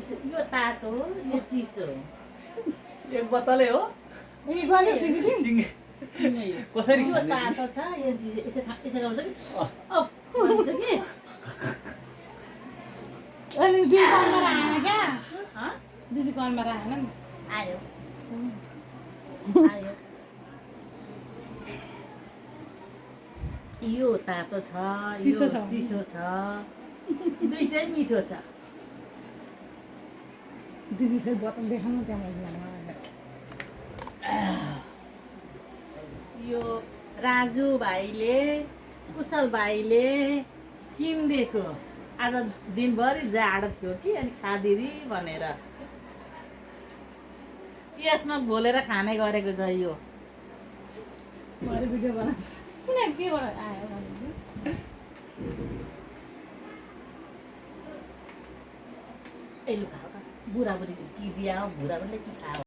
चिसो यो तातो हो यो चिसो हो एक बोतलै हो सिङ कसरी यो तातो छ यो चिसो यसो गाउँछ कि अफ भन्छ कि हँ? दिदी कलमा राखेन नि आयो आयो यो तातो छ चिसो यो छ। चिसो छ दुइटै मिठो छ दिदीलाई बोतल देखाउनु त्यहाँ यो राजु भाइले कुशल भाइले किनिदिएको आज दिनभरि जाडो थियो कि अनि खादिरी भनेर यसमा घोलेर खाने गरेको छ यो भरे भिडियो बना किन केबाट आयो भने ए लु खाऊ त बुढाबुढी कि दिया बुढाबुढीले कि खाऊ